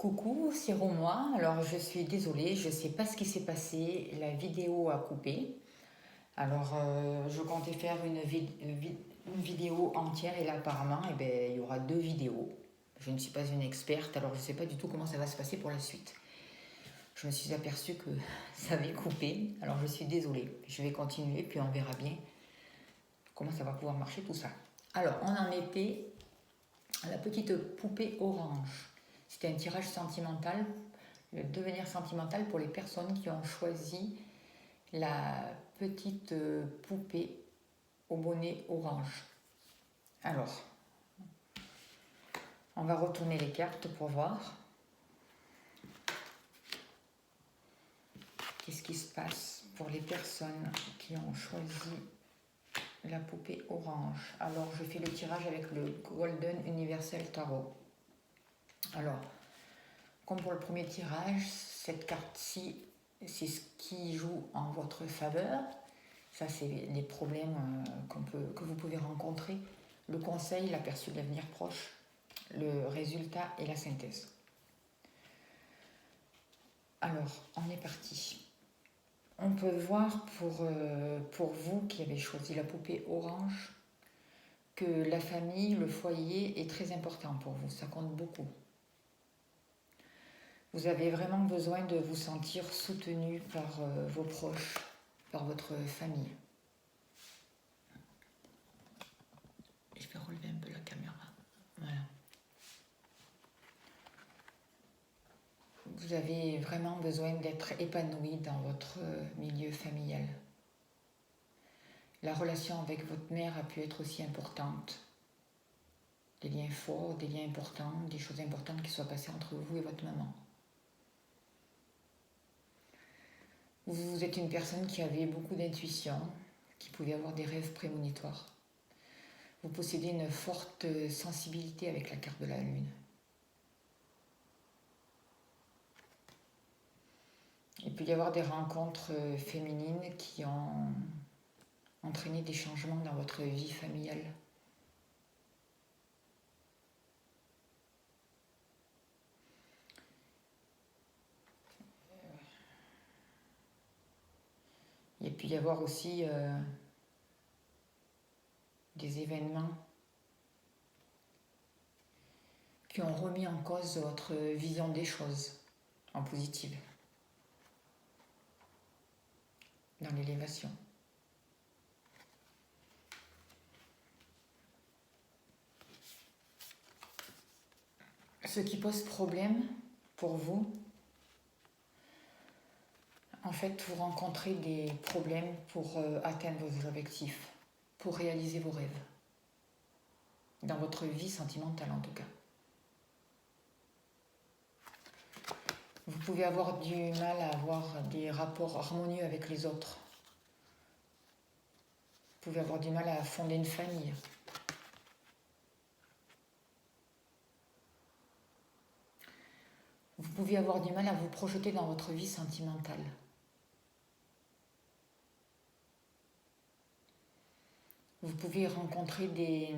Coucou, c'est Romois. Alors je suis désolée, je ne sais pas ce qui s'est passé. La vidéo a coupé. Alors je comptais faire une vidéo entière et là apparemment il y aura deux vidéos. Je ne suis pas une experte, alors je ne sais pas du tout comment ça va se passer pour la suite. Je me suis aperçue que ça avait coupé, alors je suis désolée. Je vais continuer puis on verra bien comment ça va pouvoir marcher tout ça. Alors on en était à la petite poupée orange. C'était un tirage sentimental, le devenir sentimental pour les personnes qui ont choisi la petite poupée au bonnet orange. Alors, on va retourner les cartes pour voir qu'est-ce qui se passe pour les personnes qui ont choisi la poupée orange. Alors, je fais le tirage avec le Golden Universal Tarot. Alors, comme pour le premier tirage, cette carte-ci, c'est ce qui joue en votre faveur. Ça, c'est les problèmes que vous pouvez rencontrer. Le conseil, l'aperçu de l'avenir proche, le résultat et la synthèse. Alors, on est parti. On peut voir pour vous qui avez choisi la poupée orange que la famille, le foyer est très important pour vous. Ça compte beaucoup. Vous avez vraiment besoin de vous sentir soutenu par vos proches, par votre famille. Je vais relever un peu la caméra. Voilà. Vous avez vraiment besoin d'être épanoui dans votre milieu familial. La relation avec votre mère a pu être aussi importante. Des liens forts, des liens importants, des choses importantes qui soient passées entre vous et votre maman. Vous êtes une personne qui avait beaucoup d'intuition, qui pouvait avoir des rêves prémonitoires. Vous possédez une forte sensibilité avec la carte de la lune. Il peut y avoir des rencontres féminines qui ont entraîné des changements dans votre vie familiale. Il peut y avoir aussi des événements qui ont remis en cause votre vision des choses en positive, dans l'élévation. Ce qui pose problème pour vous, en fait, vous rencontrez des problèmes pour atteindre vos objectifs, pour réaliser vos rêves, dans votre vie sentimentale en tout cas. Vous pouvez avoir du mal à avoir des rapports harmonieux avec les autres. Vous pouvez avoir du mal à fonder une famille. Vous pouvez avoir du mal à vous projeter dans votre vie sentimentale. Vous pouvez rencontrer des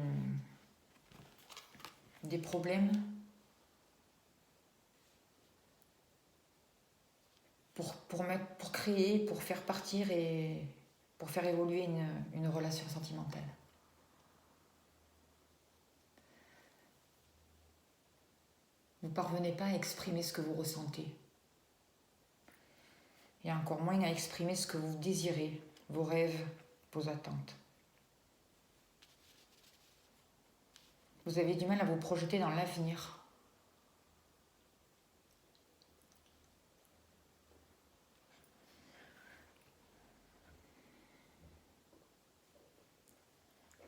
problèmes pour créer, pour faire partir et pour faire évoluer une relation sentimentale. Vous ne parvenez pas à exprimer ce que vous ressentez. Et encore moins à exprimer ce que vous désirez, vos rêves, vos attentes. Vous avez du mal à vous projeter dans l'avenir.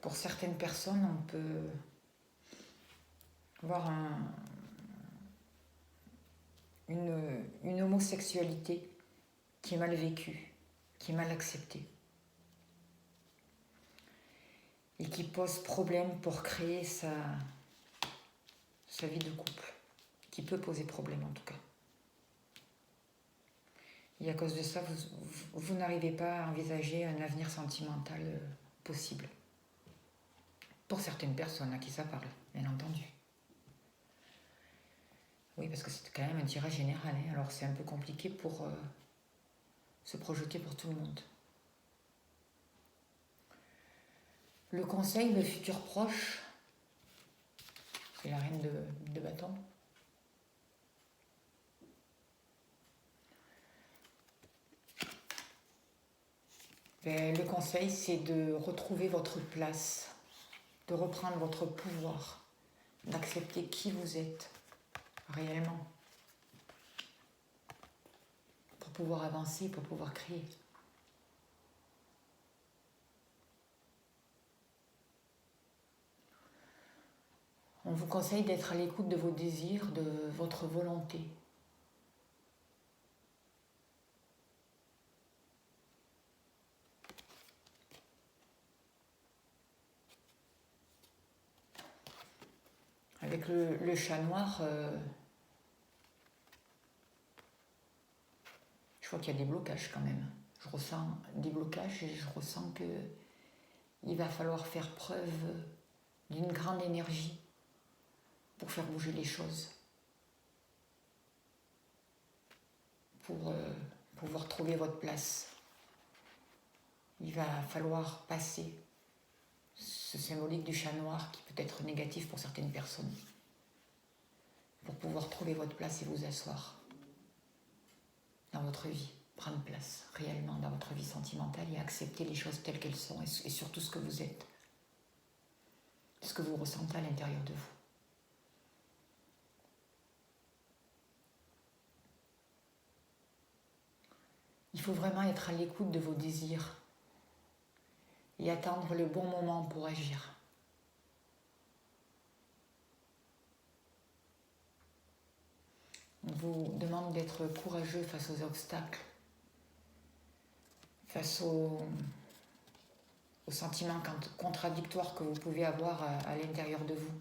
Pour certaines personnes, on peut avoir une homosexualité qui est mal vécue, qui est mal acceptée. Et qui pose problème pour créer sa vie de couple. Qui peut poser problème en tout cas. Et à cause de ça, vous n'arrivez pas à envisager un avenir sentimental possible. Pour certaines personnes à qui ça parle, bien entendu. Oui, parce que c'est quand même un tirage général, hein. Alors c'est un peu compliqué pour se projeter pour tout le monde. Le conseil, le futur proche, c'est la reine de bâton. Le conseil, c'est de retrouver votre place, de reprendre votre pouvoir, d'accepter qui vous êtes réellement, pour pouvoir avancer, pour pouvoir créer. On vous conseille d'être à l'écoute de vos désirs, de votre volonté. Avec le chat noir, je vois qu'il y a des blocages quand même. Je ressens des blocages et je ressens que il va falloir faire preuve d'une grande énergie pour faire bouger les choses, pour pouvoir trouver votre place. Il va falloir passer ce symbolique du chat noir qui peut être négatif pour certaines personnes, pour pouvoir trouver votre place et vous asseoir dans votre vie, prendre place réellement dans votre vie sentimentale et accepter les choses telles qu'elles sont et surtout ce que vous êtes, ce que vous ressentez à l'intérieur de vous. Il faut vraiment être à l'écoute de vos désirs et attendre le bon moment pour agir. On vous demande d'être courageux face aux obstacles, face aux sentiments contradictoires que vous pouvez avoir à l'intérieur de vous,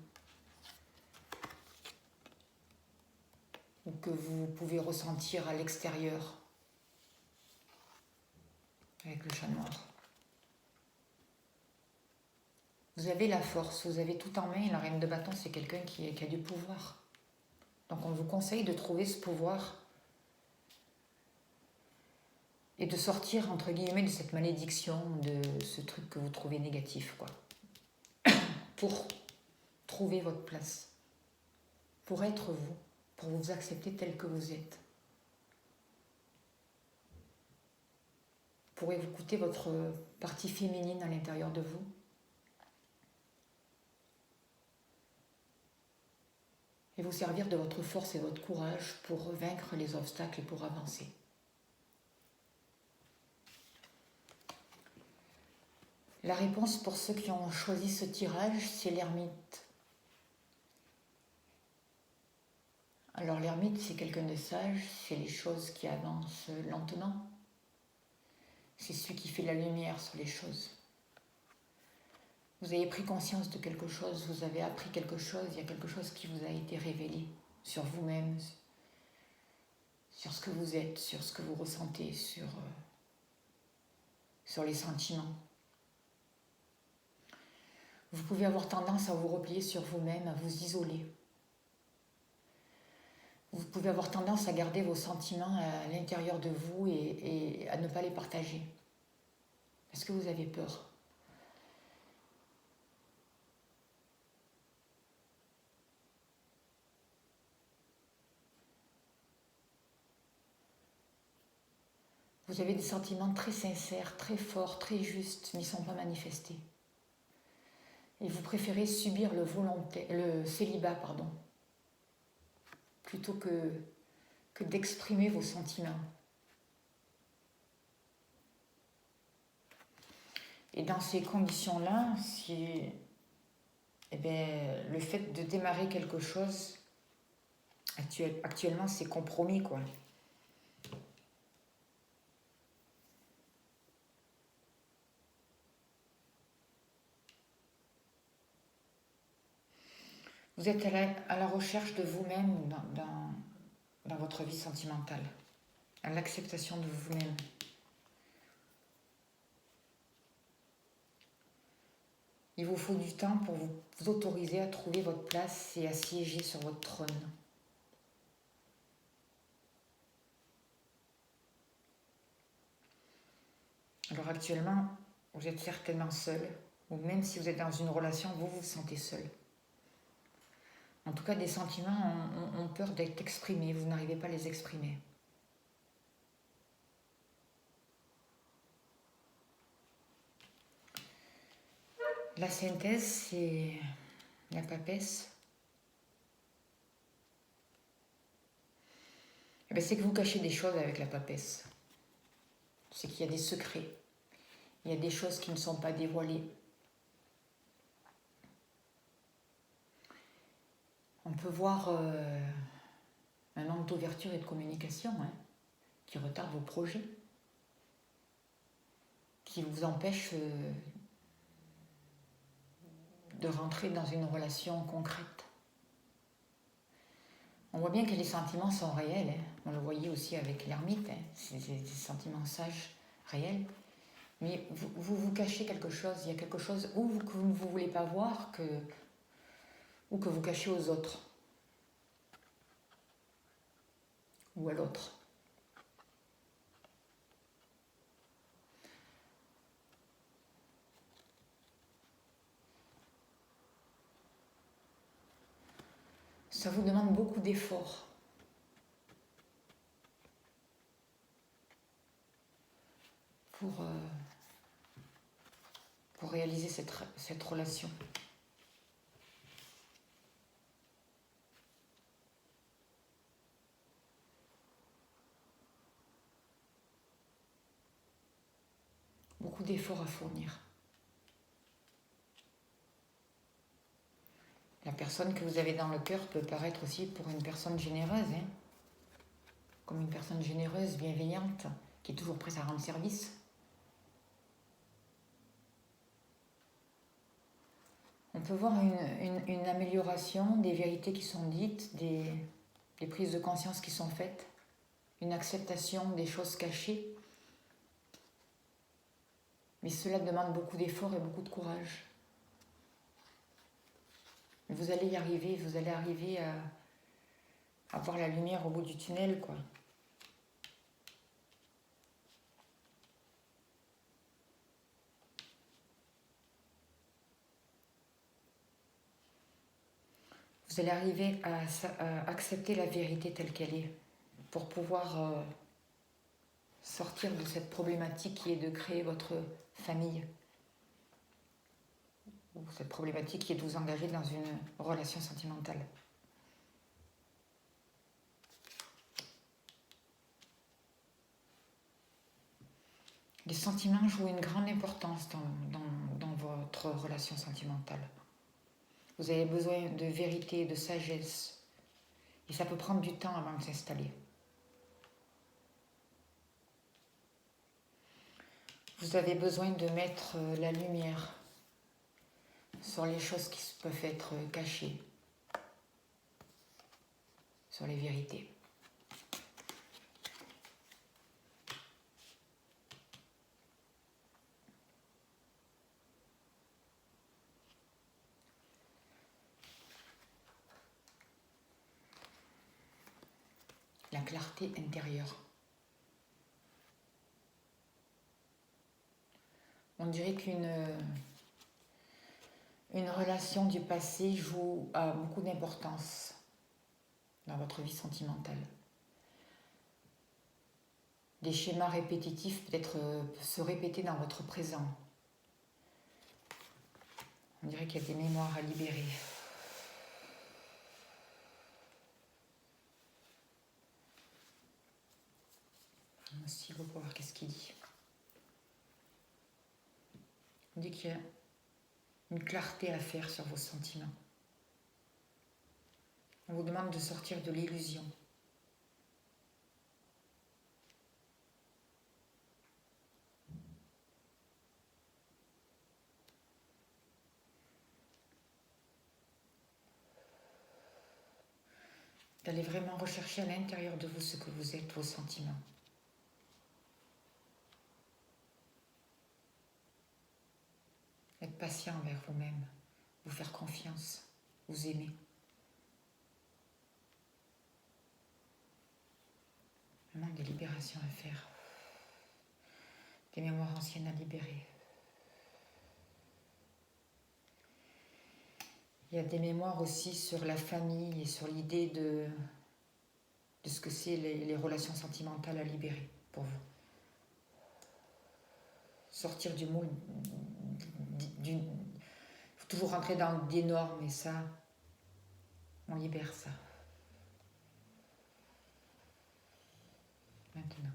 ou que vous pouvez ressentir à l'extérieur avec le chat noir. Vous avez la force, vous avez tout en main. La reine de bâton, c'est quelqu'un qui a du pouvoir. Donc on vous conseille de trouver ce pouvoir et de sortir, entre guillemets, de cette malédiction, de ce truc que vous trouvez négatif, quoi. Pour trouver votre place, pour être vous, pour vous accepter tel que vous êtes. Pour écouter votre partie féminine à l'intérieur de vous. Et vous servir de votre force et votre courage pour vaincre les obstacles et pour avancer. La réponse pour ceux qui ont choisi ce tirage, c'est l'ermite. Alors l'ermite, c'est quelqu'un de sage, c'est les choses qui avancent lentement. C'est celui qui fait la lumière sur les choses. Vous avez pris conscience de quelque chose, vous avez appris quelque chose, il y a quelque chose qui vous a été révélé sur vous-même, sur ce que vous êtes, sur ce que vous ressentez, sur les sentiments. Vous pouvez avoir tendance à vous replier sur vous-même, à vous isoler. Vous pouvez avoir tendance à garder vos sentiments à l'intérieur de vous et à ne pas les partager. Parce que vous avez peur. Vous avez des sentiments très sincères, très forts, très justes, mais ils ne sont pas manifestés. Et vous préférez subir le célibat, plutôt que d'exprimer vos sentiments. Et dans ces conditions-là, le fait de démarrer quelque chose, actuellement, c'est compromis, quoi. Vous êtes à la recherche de vous-même dans votre vie sentimentale, à l'acceptation de vous-même. Il vous faut du temps pour vous autoriser à trouver votre place et à siéger sur votre trône. Alors actuellement, vous êtes certainement seul, ou même si vous êtes dans une relation, vous vous sentez seul. En tout cas, des sentiments ont peur d'être exprimés, vous n'arrivez pas à les exprimer. La synthèse, c'est la papesse. Eh bien, c'est que vous cachez des choses avec la papesse. C'est qu'il y a des secrets. Il y a des choses qui ne sont pas dévoilées. On peut voir un manque d'ouverture et de communication qui retarde vos projets, qui vous empêche de rentrer dans une relation concrète. On voit bien que les sentiments sont réels. On le voyait aussi avec l'ermite. C'est des sentiments sages, réels. Mais vous cachez quelque chose. Il y a quelque chose que vous ne voulez pas voir ou que vous cachez aux autres. Ou à l'autre. Ça vous demande beaucoup d'efforts. Pour réaliser cette relation. Beaucoup d'efforts à fournir. La personne que vous avez dans le cœur peut paraître aussi pour une personne généreuse, comme une personne généreuse, bienveillante, qui est toujours prête à rendre service. On peut voir une amélioration des vérités qui sont dites, des prises de conscience qui sont faites, une acceptation des choses cachées. Mais cela demande beaucoup d'efforts et beaucoup de courage. Vous allez y arriver, vous allez arriver à voir la lumière au bout du tunnel, quoi. Vous allez arriver à accepter la vérité telle qu'elle est, pour pouvoir sortir de cette problématique qui est de créer votre famille. Ou cette problématique qui est de vous engager dans une relation sentimentale. Les sentiments jouent une grande importance dans votre relation sentimentale. Vous avez besoin de vérité, de sagesse. Et ça peut prendre du temps avant de s'installer. Vous avez besoin de mettre la lumière sur les choses qui peuvent être cachées, sur les vérités. La clarté intérieure. On dirait qu'une relation du passé a beaucoup d'importance dans votre vie sentimentale. Des schémas répétitifs peut-être se répéter dans votre présent. On dirait qu'il y a des mémoires à libérer. Aussi, on va voir qu'est-ce qu'il dit. On dit qu'il y a une clarté à faire sur vos sentiments. On vous demande de sortir de l'illusion. D'aller vraiment rechercher à l'intérieur de vous ce que vous êtes, vos sentiments. Être patient envers vous-même, vous faire confiance, vous aimer. Vraiment des libérations à faire. des mémoires anciennes à libérer. Il y a des mémoires aussi sur la famille et sur l'idée de ce que c'est les relations sentimentales à libérer pour vous. Sortir du moule, il faut toujours rentrer dans des normes et ça, on libère ça. Maintenant.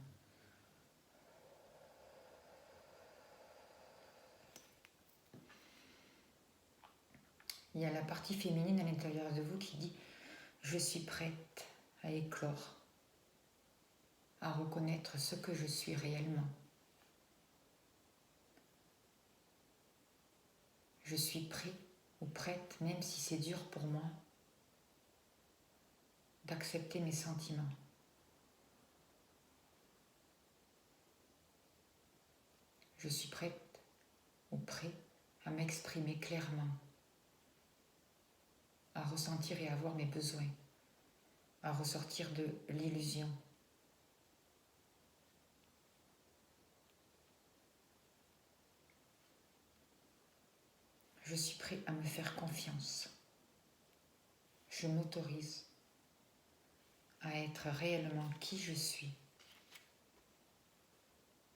Il y a la partie féminine à l'intérieur de vous qui dit « Je suis prête à éclore, à reconnaître ce que je suis réellement. Je suis prêt ou prête, même si c'est dur pour moi, d'accepter mes sentiments. Je suis prête ou prêt à m'exprimer clairement, à ressentir et à voir mes besoins, à ressortir de l'illusion. Je suis prêt à me faire confiance. Je m'autorise à être réellement qui je suis.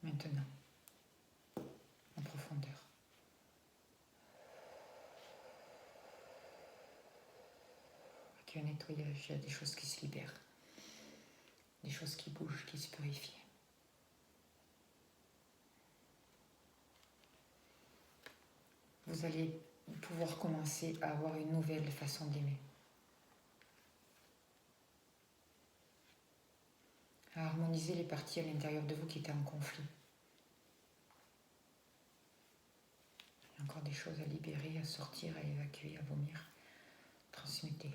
Maintenant, en profondeur. Avec un nettoyage, il y a des choses qui se libèrent, des choses qui bougent, qui se purifient. Vous allez pouvoir commencer à avoir une nouvelle façon d'aimer. À harmoniser les parties à l'intérieur de vous qui étaient en conflit. Il y a encore des choses à libérer, à sortir, à évacuer, à vomir, transmuter.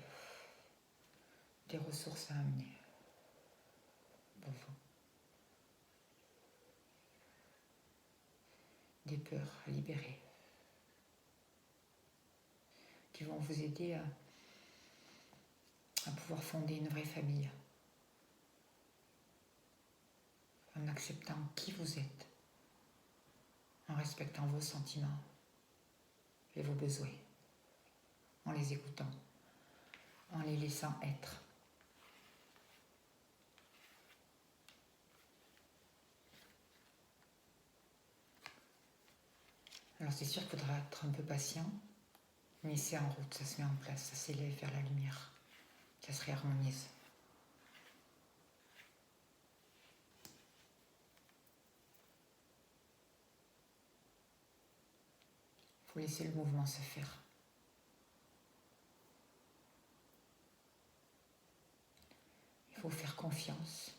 Des ressources à amener pour vous. Des peurs à libérer. Qui vont vous aider à pouvoir fonder une vraie famille. En acceptant qui vous êtes. En respectant vos sentiments et vos besoins. En les écoutant. En les laissant être. Alors c'est sûr qu'il faudra être un peu patient, mais c'est en route, ça se met en place, ça s'élève vers la lumière, ça se réharmonise. Il faut laisser le mouvement se faire. Il faut faire confiance,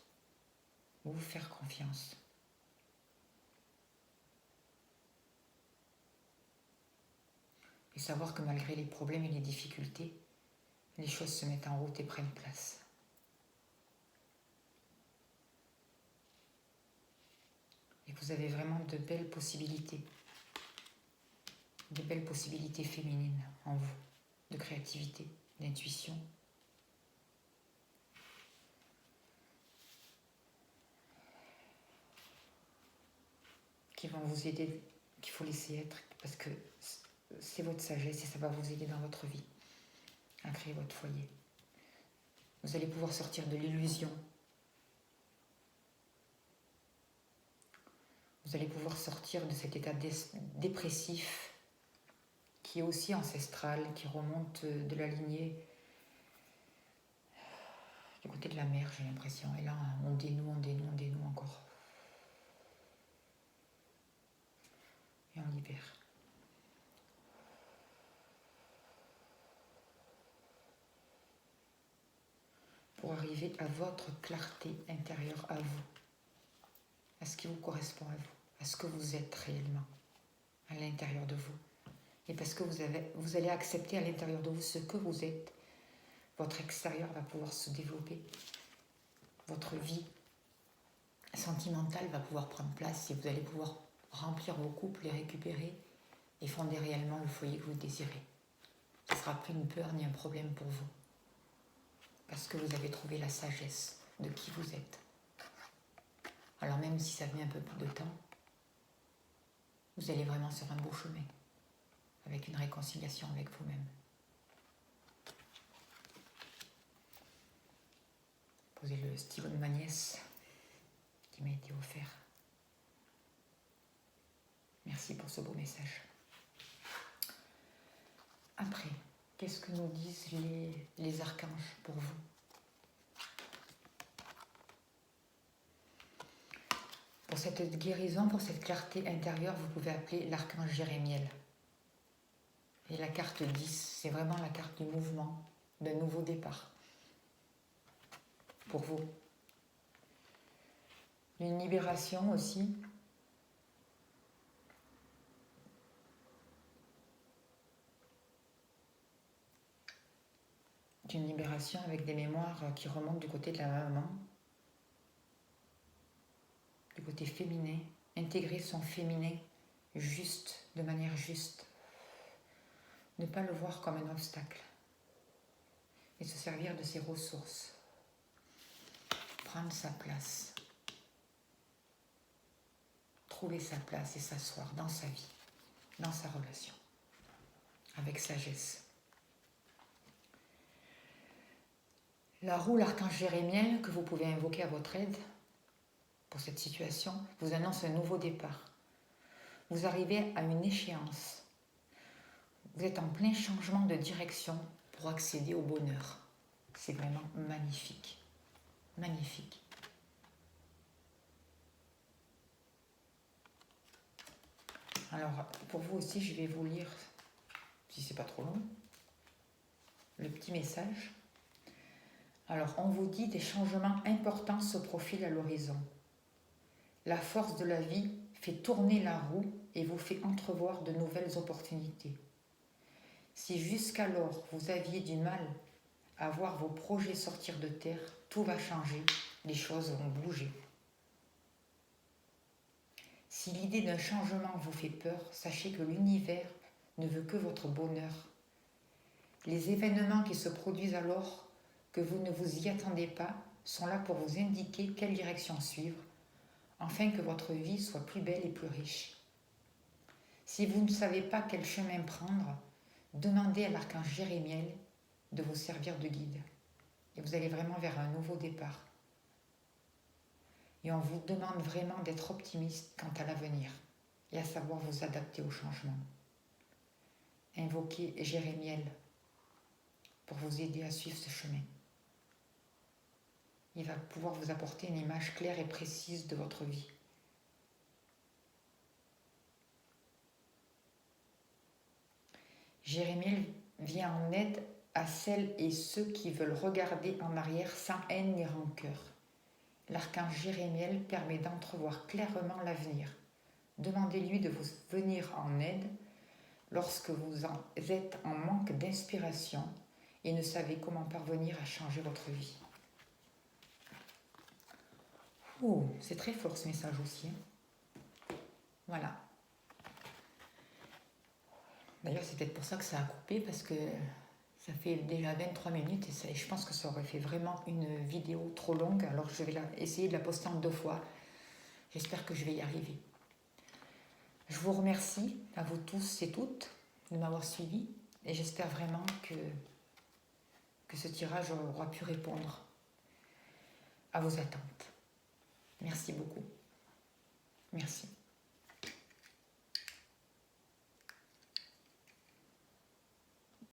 vous faire confiance. Et savoir que malgré les problèmes et les difficultés, les choses se mettent en route et prennent place. Et vous avez vraiment de belles possibilités féminines en vous, de créativité, d'intuition. Qui vont vous aider, qu'il faut laisser être, parce que c'est votre sagesse et ça va vous aider dans votre vie à créer votre foyer. Vous allez pouvoir sortir de l'illusion. Vous allez pouvoir sortir de cet état dépressif qui est aussi ancestral, qui remonte de la lignée du côté de la mer, j'ai l'impression. Et là, on dénoue encore. Et on libère. Pour arriver à votre clarté intérieure à vous, à ce qui vous correspond à vous, à ce que vous êtes réellement, à l'intérieur de vous. Et parce que vous allez accepter à l'intérieur de vous ce que vous êtes, votre extérieur va pouvoir se développer, votre vie sentimentale va pouvoir prendre place et vous allez pouvoir remplir vos couples, les récupérer et fonder réellement le foyer que vous désirez. Ce ne sera plus une peur ni un problème pour vous. Parce que vous avez trouvé la sagesse de qui vous êtes. Alors même si ça met un peu plus de temps, vous allez vraiment sur un beau chemin, avec une réconciliation avec vous-même. Posez le stylo de ma nièce qui m'a été offert. Merci pour ce beau message. Après, qu'est-ce que nous disent les archanges pour vous? Pour cette guérison, pour cette clarté intérieure, vous pouvez appeler l'archange Jérémiel. Et la carte 10, c'est vraiment la carte du mouvement, d'un nouveau départ. Pour vous. Une libération aussi. D'une libération avec des mémoires qui remontent du côté de la maman. Du côté féminin. Intégrer son féminin juste, de manière juste. Ne pas le voir comme un obstacle. Et se servir de ses ressources. Prendre sa place. Trouver sa place et s'asseoir dans sa vie, dans sa relation, avec sagesse. La roue, l'archange Jérémiel, que vous pouvez invoquer à votre aide pour cette situation, vous annonce un nouveau départ. Vous arrivez à une échéance. Vous êtes en plein changement de direction pour accéder au bonheur. C'est vraiment magnifique. Magnifique. Alors, pour vous aussi, je vais vous lire, si c'est pas trop long, le petit message. Alors, on vous dit des changements importants se profilent à l'horizon. La force de la vie fait tourner la roue et vous fait entrevoir de nouvelles opportunités. Si jusqu'alors vous aviez du mal à voir vos projets sortir de terre, tout va changer, les choses vont bouger. Si l'idée d'un changement vous fait peur, sachez que l'univers ne veut que votre bonheur. Les événements qui se produisent alors que vous ne vous y attendez pas sont là pour vous indiquer quelle direction suivre, afin que votre vie soit plus belle et plus riche. Si vous ne savez pas quel chemin prendre, demandez à l'archange Jérémiel de vous servir de guide. Et vous allez vraiment vers un nouveau départ. Et on vous demande vraiment d'être optimiste quant à l'avenir et à savoir vous adapter au changement. Invoquez Jérémiel pour vous aider à suivre ce chemin. Il va pouvoir vous apporter une image claire et précise de votre vie. Jérémiel vient en aide à celles et ceux qui veulent regarder en arrière sans haine ni rancœur. L'archange Jérémiel permet d'entrevoir clairement l'avenir. Demandez-lui de vous venir en aide lorsque vous êtes en manque d'inspiration et ne savez comment parvenir à changer votre vie. Oh, c'est très fort ce message aussi. Voilà. D'ailleurs, c'est peut-être pour ça que ça a coupé, parce que ça fait déjà 23 minutes et je pense que ça aurait fait vraiment une vidéo trop longue. Alors je vais essayer de la poster en 2 fois. J'espère que je vais y arriver. Je vous remercie à vous tous et toutes de m'avoir suivi et j'espère vraiment que ce tirage aura pu répondre à vos attentes. Merci beaucoup. Merci.